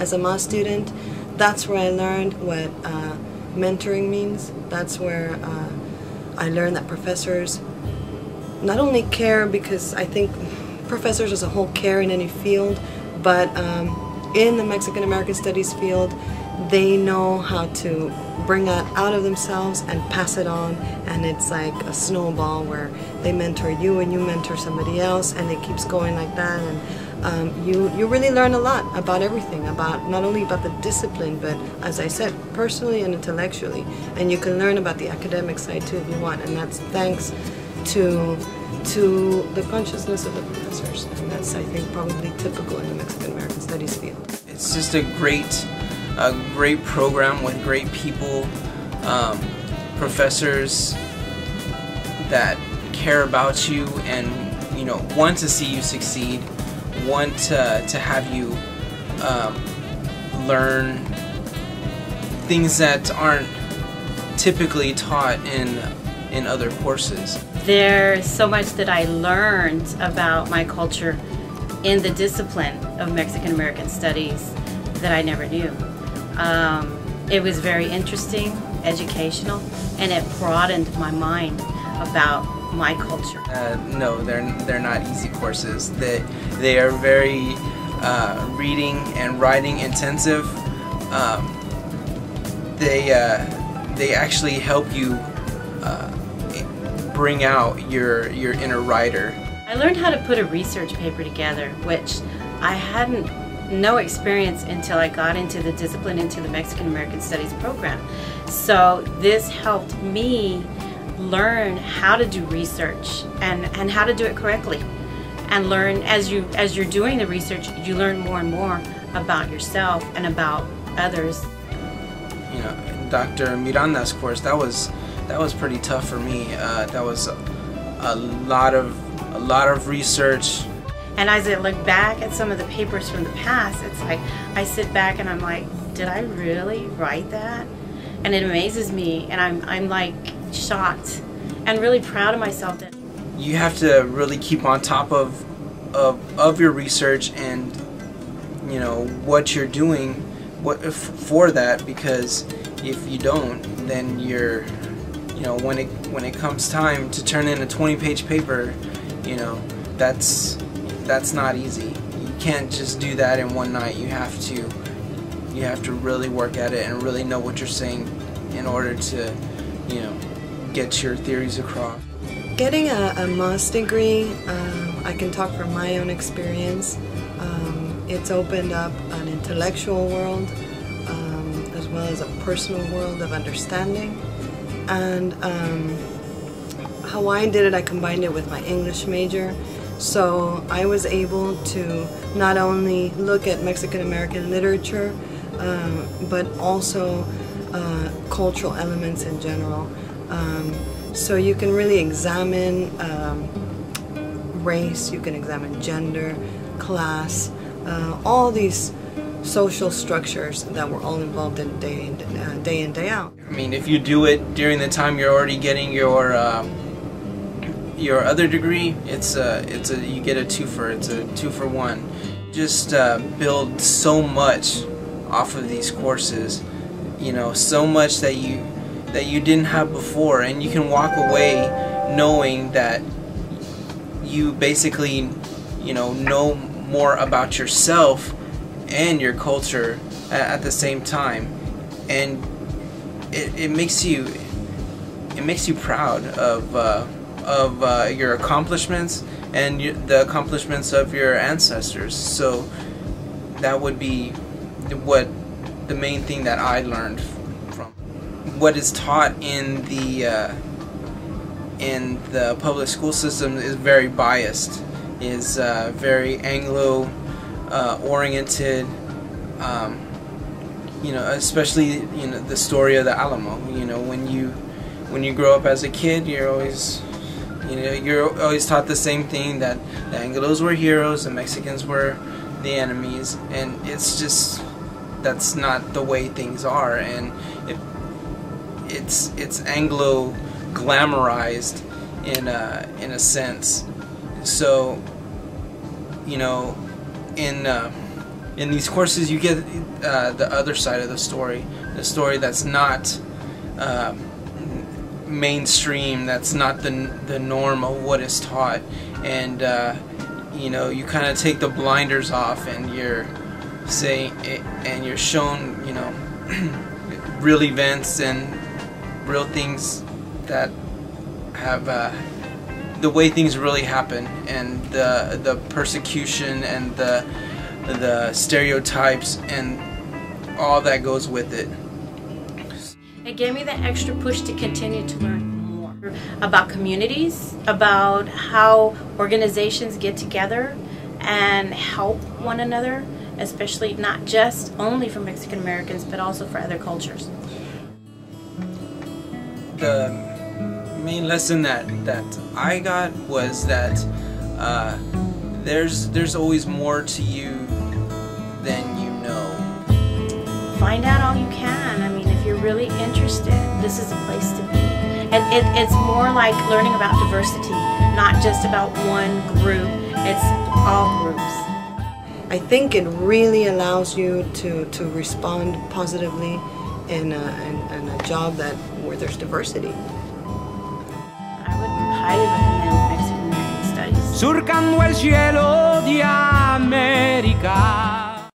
as a MA student, that's where I learned what mentoring means. That's where I learned that professors not only care, because I think professors as a whole care in any field, but in the Mexican American Studies field, they know how to bring that out of themselves and pass it on, and it's like a snowball where they mentor you and you mentor somebody else, and it keeps going like that. And you really learn a lot about everything, about not only about the discipline, but as I said, personally and intellectually. And you can learn about the academic side too if you want, and that's thanks to the consciousness of the professors, and that's, I think, probably typical in the Mexican American Studies field. It's just a great program with great people, professors that care about you and, you know, want to see you succeed, want to have you learn things that aren't typically taught in other courses. There's so much that I learned about my culture in the discipline of Mexican American Studies that I never knew. It was very interesting, educational, and it broadened my mind about my culture. No, they're not easy courses. They are very reading and writing intensive. They actually help you bring out your inner writer. I learned how to put a research paper together, which I hadn't no experience until I got into the discipline, into the Mexican American Studies program. So this helped me learn how to do research and how to do it correctly, and learn as you're doing the research, you learn more and more about yourself and about others. You know, Dr. Miranda's course, that was pretty tough for me. That was a lot of research. And as I look back at some of the papers from the past, it's like I sit back and I'm like, did I really write that? And it amazes me, and I'm like shocked and really proud of myself. That you have to really keep on top of your research and, you know, what you're doing for that, because if you don't, then you're, you know, when it comes time to turn in a 20-page paper, you know, that's not easy. You can't just do that in one night. You have to really work at it and really know what you're saying in order to, you know, get your theories across. Getting a MAS degree, I can talk from my own experience. It's opened up an intellectual world as well as a personal world of understanding. And how I did it, I combined it with my English major. So I was able to not only look at Mexican American literature, but also cultural elements in general. So you can really examine race, you can examine gender, class, all these social structures that we're all involved in day in, day out. I mean, if you do it during the time you're already getting your other degree, you get a twofer. It's a 2-for-1. Just build so much off of these courses, you know, so much that you didn't have before, and you can walk away knowing that you basically, you know more about yourself and your culture at the same time, and it makes you proud of your accomplishments and the accomplishments of your ancestors. So that would be the main thing that I learned from. What is taught in the public school system is very biased, is very Anglo oriented. You know, especially, you know, the story of the Alamo. You know, when you grow up as a kid, you're always taught the same thing, that the Anglos were heroes, the Mexicans were the enemies, and it's just, that's not the way things are, and it's Anglo glamorized in a sense. So, you know, in In these courses, you get the other side of the story that's not mainstream, that's not the norm of what is taught, and you know, you kind of take the blinders off, and you're shown, you know, real events and real things that have the way things really happen, and the persecution and the stereotypes and all that goes with it. It gave me the extra push to continue to learn more about communities, about how organizations get together and help one another, especially not just only for Mexican Americans, but also for other cultures. The main lesson that I got was that there's always more to you than you know. Find out all you can. I mean, if you're really interested, this is a place to be. And it's more like learning about diversity, not just about one group. It's all groups. I think it really allows you to respond positively in a job where there's diversity. I would highly recommend Mexican American Studies. Surcando el cielo de América.